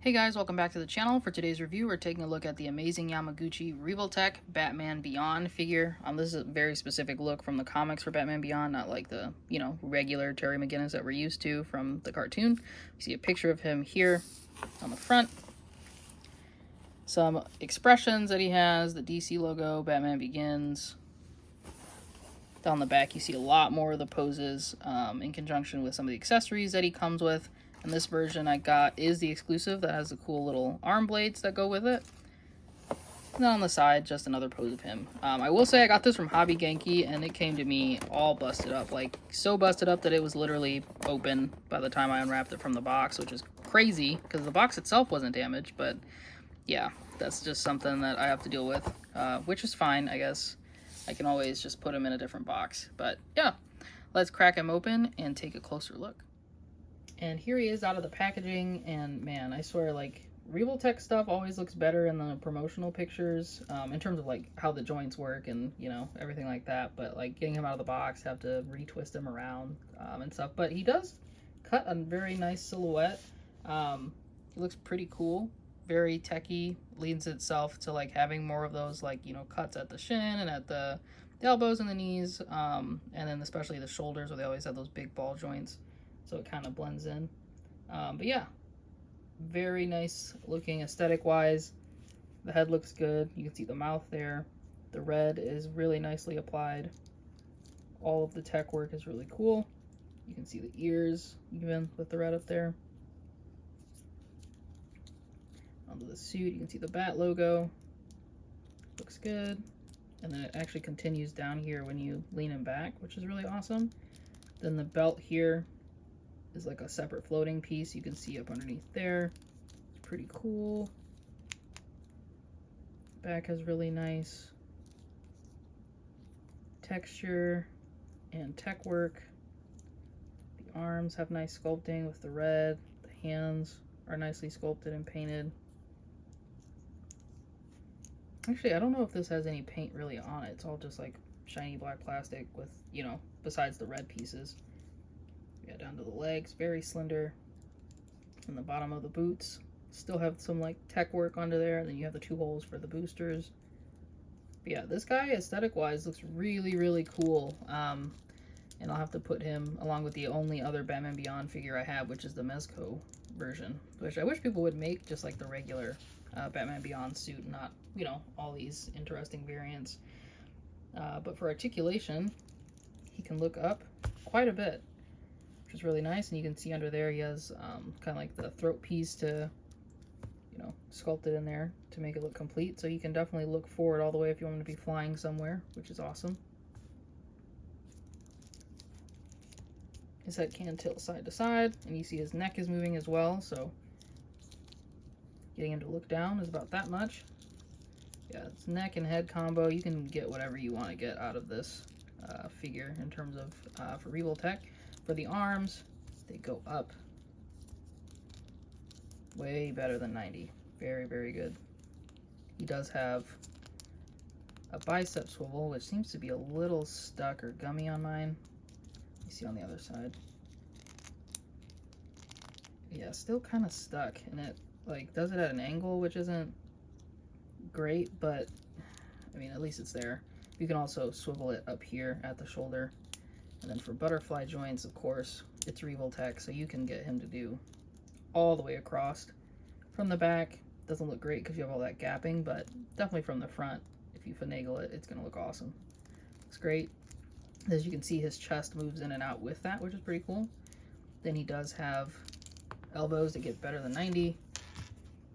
Hey guys, welcome back to the channel. For today's review, we're taking a look at the amazing Yamaguchi Revoltech Batman Beyond figure. This is a very specific look from the comics for Batman Beyond, not like the, regular Terry McGinnis that we're used to from the cartoon. You see a picture of him here on the front. Some expressions that he has, the DC logo, Batman Begins. Down the back, you see a lot more of the poses in conjunction with some of the accessories that he comes with. And this version I got is the exclusive that has the cool little arm blades that go with it. And then on the side, just another pose of him. I will say I got this from Hobby Genki, and it came to me all busted up. Like, so busted up that it was literally open by the time I unwrapped it from the box, which is crazy, because the box itself wasn't damaged. But, yeah, that's just something that I have to deal with, which is fine, I guess. I can always just put him in a different box. But, yeah, let's crack him open and take a closer look. And here he is out of the packaging, and man, I swear, like, Revoltech stuff always looks better in the promotional pictures, in terms of, like, how the joints work and, everything like that. But, like, getting him out of the box, have to retwist him around, and stuff. But he does cut a very nice silhouette. It looks pretty cool, very techy, leans itself to, like, having more of those, like, cuts at the shin and at the elbows and the knees, and then especially the shoulders where they always have those big ball joints. So it kind of blends in. But yeah, very nice looking aesthetic wise. The head looks good. You can see the mouth there. The red is really nicely applied. All of the tech work is really cool. You can see the ears even with the red up there. Onto the suit, you can see the bat logo. Looks good. And then it actually continues down here when you lean him back, which is really awesome. Then the belt here is like a separate floating piece you can see up underneath there. It's pretty cool. Back has really nice texture and tech work. The arms have nice sculpting with the red. The hands are nicely sculpted and painted. Actually, I don't know if this has any paint really on it. It's all just like shiny black plastic with, besides the red pieces. Yeah, down to the legs, very slender. And the bottom of the boots still have some like tech work under there, and then you have the two holes for the boosters. But yeah, this guy aesthetic wise looks really, really cool. And I'll have to put him along with the only other Batman Beyond figure I have, which is the Mezco version, which I wish people would make just like the regular Batman Beyond suit, not, all these interesting variants. But for articulation, he can look up quite a bit, which is really nice. And you can see under there he has kind of like the throat piece to, sculpted in there to make it look complete. So you can definitely look forward all the way if you want him to be flying somewhere, which is awesome. His head can tilt side to side, and you see his neck is moving as well, so getting him to look down is about that much. Yeah, it's neck and head combo. You can get whatever you want to get out of this figure in terms of for Revoltech. For the arms, they go up way better than 90. Very, very good. He does have a bicep swivel, which seems to be a little stuck or gummy on mine. You see on the other side. Yeah, still kind of stuck, and it like does it at an angle, which isn't great, but I mean, at least it's there. You can also swivel it up here at the shoulder. And then for butterfly joints, of course, it's Revoltech, so you can get him to do all the way across. From the back, doesn't look great because you have all that gapping, but definitely from the front, if you finagle it, it's going to look awesome. Looks great. As you can see, his chest moves in and out with that, which is pretty cool. Then he does have elbows that get better than 90.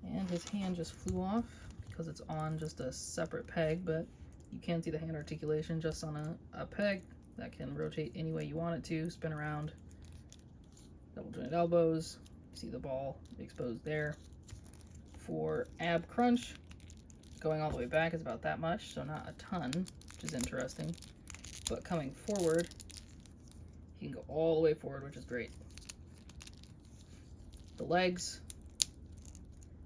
And his hand just flew off because it's on just a separate peg, but you can see the hand articulation just on a peg that can rotate any way you want it to, spin around. Double jointed elbows. You see the ball exposed there. For ab crunch, going all the way back is about that much, so not a ton, which is interesting. But coming forward, you can go all the way forward, which is great. The legs,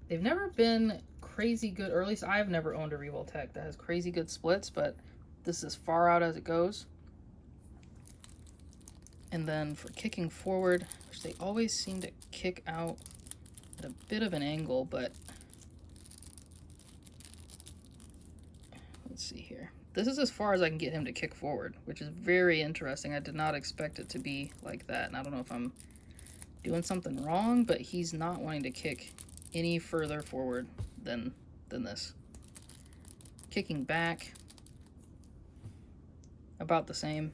they've never been crazy good, or at least I've never owned a Revoltech that has crazy good splits, but this is as far out as it goes. And then for kicking forward, which they always seem to kick out at a bit of an angle, but let's see here. This is as far as I can get him to kick forward, which is very interesting. I did not expect it to be like that, and I don't know if I'm doing something wrong, but he's not wanting to kick any further forward than this. Kicking back, about the same.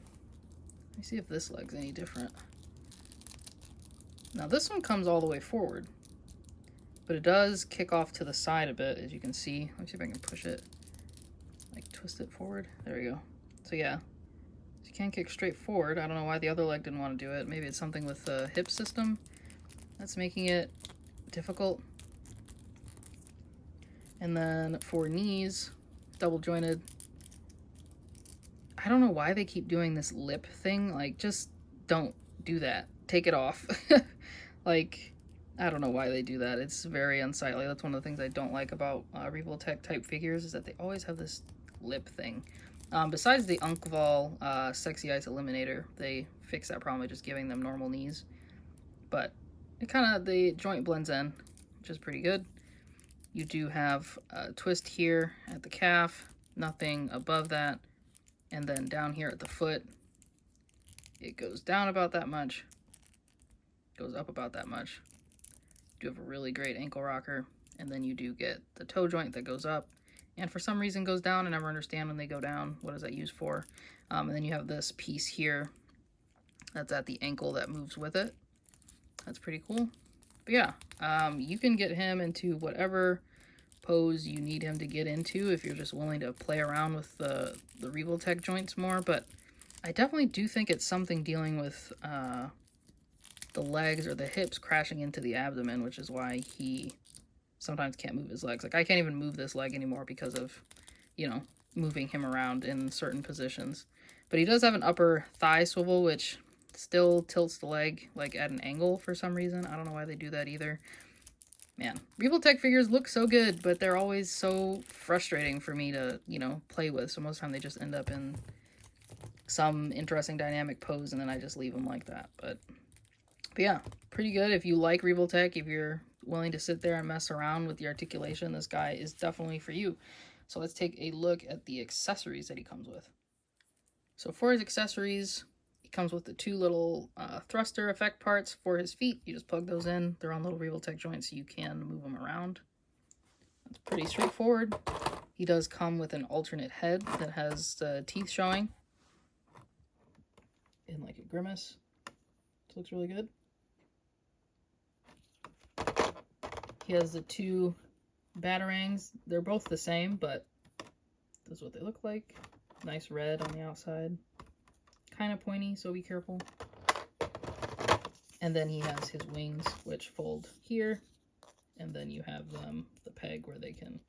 Let me see if this leg's any different. Now this one comes all the way forward, but it does kick off to the side a bit, as you can see. Let me see if I can push it, like twist it forward. There we go. So yeah, you can kick straight forward. I don't know why the other leg didn't want to do it. Maybe it's something with the hip system that's making it difficult. And then for knees, double jointed. I don't know why they keep doing this lip thing. Like, just don't do that. Take it off. Like, I don't know why they do that. It's very unsightly. That's one of the things I don't like about Revoltech type figures, is that they always have this lip thing. Besides the Unkval Sexy Ice Eliminator, they fix that problem by just giving them normal knees. But it kind of, the joint blends in, which is pretty good. You do have a twist here at the calf, nothing above that. And then down here at the foot, it goes down about that much, goes up about that much. You do have a really great ankle rocker, and then you do get the toe joint that goes up, and for some reason goes down. I never understand when they go down. What is that used for? And then you have this piece here that's at the ankle that moves with it. That's pretty cool. But yeah, you can get him into whatever pose you need him to get into if you're just willing to play around with the Revoltech joints more. But I definitely do think it's something dealing with the legs or the hips crashing into the abdomen, which is why he sometimes can't move his legs. Like, I can't even move this leg anymore because of, you know, moving him around in certain positions. But he does have an upper thigh swivel, which still tilts the leg like at an angle for some reason. I don't know why they do that either. Man, Revoltech figures look so good, but they're always so frustrating for me to, you know, play with. So most of the time they just end up in some interesting dynamic pose, and then I just leave them like that. But yeah, pretty good. If you like Revoltech, if you're willing to sit there and mess around with the articulation, this guy is definitely for you. So let's take a look at the accessories that he comes with. So for his accessories, he comes with the two little thruster effect parts for his feet. You just plug those in. They're on little Revoltech joints, so you can move them around. That's pretty straightforward. He does come with an alternate head that has the teeth showing in like a grimace. This looks really good. He has the two batarangs. They're both the same, but this is what they look like. Nice red on the outside. Kind of pointy, so be careful. And then he has his wings, which fold here. And then you have them, the peg where they can,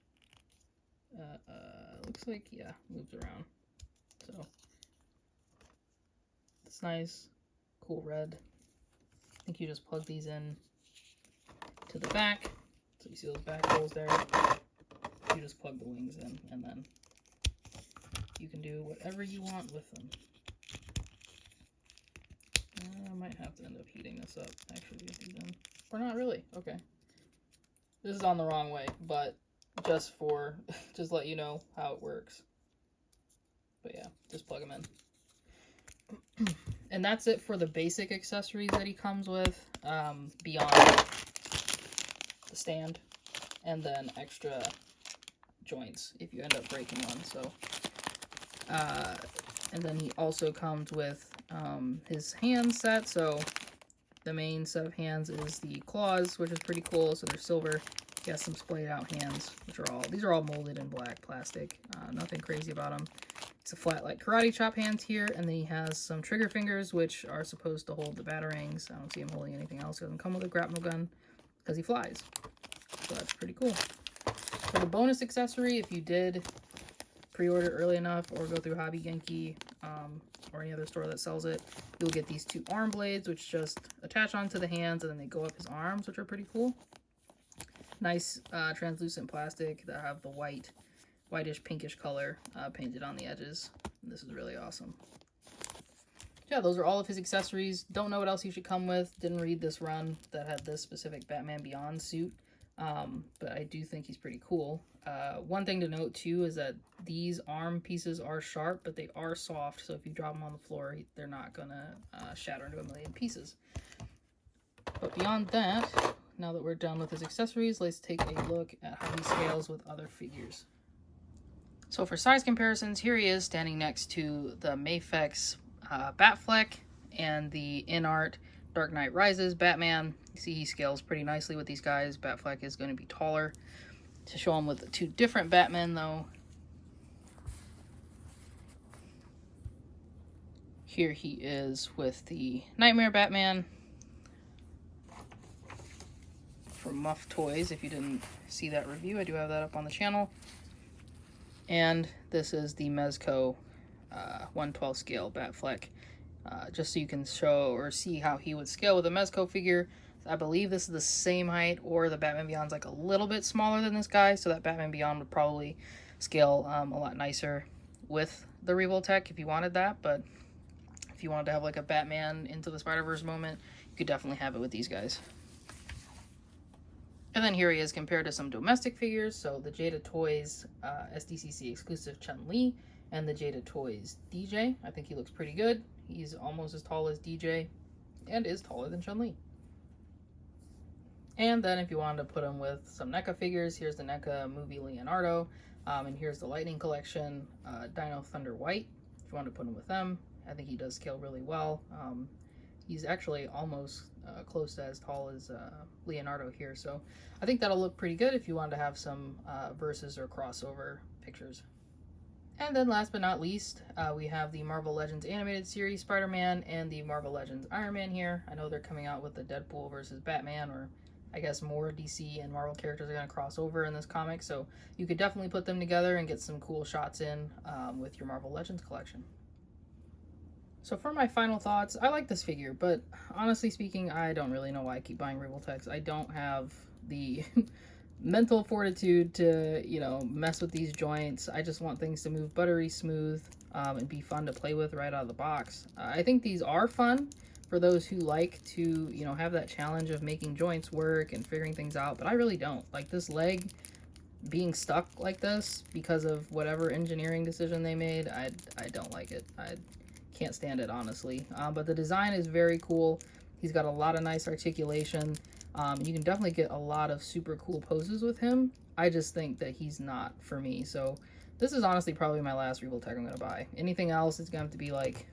looks like, yeah, moves around. So, it's nice, cool red. I think you just plug these in to the back. So you see those back holes there. You just plug the wings in, and then you can do whatever you want with them. I might have to end up heating this up, actually, get these in. Or not really, okay. This is on the wrong way, but just let you know how it works. But yeah, just plug them in. And that's it for the basic accessories that he comes with, beyond the stand, and then extra joints if you end up breaking one. So, and then he also comes with his hand set. So the main set of hands is the claws, which is pretty cool. So they're silver. He has some splayed out hands, which are these are all molded in black plastic. Nothing crazy about them. It's a flat like karate chop hands here, and then he has some trigger fingers, which are supposed to hold the batarangs. I don't see him holding anything else. He doesn't come with a grapnel gun because he flies. So that's pretty cool. For the bonus accessory, if you did pre-order early enough or go through Hobby Genki or any other store that sells it, you'll get these two arm blades, which just attach onto the hands, and then they go up his arms, which are pretty cool. Nice translucent plastic that have the whitish pinkish color painted on the edges. This is really awesome. Yeah, those are all of his accessories. Don't know what else he should come with. Didn't read this run that had this specific Batman Beyond suit. But I do think he's pretty cool. One thing to note too is that these arm pieces are sharp, but they are soft. So if you drop them on the floor, they're not gonna shatter into a million pieces. But beyond that, now that we're done with his accessories, let's take a look at how he scales with other figures. So for size comparisons, here he is standing next to the Mafex Batfleck and the InArt Dark Knight Rises Batman. You see he scales pretty nicely with these guys. Batfleck is going to be taller. To show him with the two different Batmen though, here he is with the Nightmare Batman from Muff Toys. If you didn't see that review, I do have that up on the channel. And this is the Mezco 1/12 scale Batfleck. Just so you can show or see how he would scale with a Mezco figure. I believe this is the same height, or the Batman Beyond's like a little bit smaller than this guy, so that Batman Beyond would probably scale a lot nicer with the Revoltech if you wanted that. But if you wanted to have like a Batman Into the Spider-Verse moment, you could definitely have it with these guys. And then here he is compared to some domestic figures. So the Jada Toys SDCC exclusive Chun-Li and the Jada Toys DJ. I think he looks pretty good. He's almost as tall as DJ and is taller than Chun-Li. And then if you wanted to put him with some NECA figures, here's the NECA movie Leonardo. And here's the Lightning Collection Dino Thunder White. If you want to put him with them, I think he does scale really well. He's actually almost close to as tall as Leonardo here. So I think that'll look pretty good if you wanted to have some versus or crossover pictures. And then last but not least, we have the Marvel Legends animated series Spider-Man and the Marvel Legends Iron Man here. I know they're coming out with the Deadpool versus Batman, or I guess more DC and Marvel characters are going to cross over in this comic. So you could definitely put them together and get some cool shots in with your Marvel Legends collection. So for my final thoughts, I like this figure, but honestly speaking, I don't really know why I keep buying Revoltechs. I don't have the mental fortitude to, you know, mess with these joints. I just want things to move buttery smooth and be fun to play with right out of the box. I think these are fun for those who like to, you know, have that challenge of making joints work and figuring things out, but I really don't. Like this leg being stuck like this because of whatever engineering decision they made, I don't like it. I can't stand it, honestly. But the design is very cool. He's got a lot of nice articulation. You can definitely get a lot of super cool poses with him. I just think that he's not for me. So this is honestly probably my last Revoltech I'm going to buy. Anything else is going to have to be like,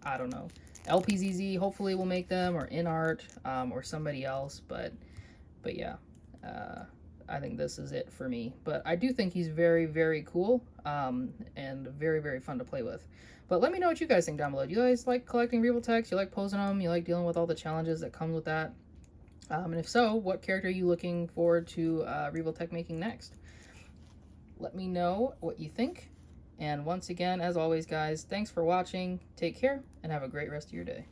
I don't know, LPZZ hopefully will make them, or InArt, or somebody else. But yeah, I think this is it for me. But I do think he's very, very cool and very, very fun to play with. But let me know what you guys think down below. Do you guys like collecting Revoltechs? You like posing them? You like dealing with all the challenges that come with that? And if so, what character are you looking forward to Revoltech making next? Let me know what you think. And once again, as always, guys, thanks for watching. Take care and have a great rest of your day.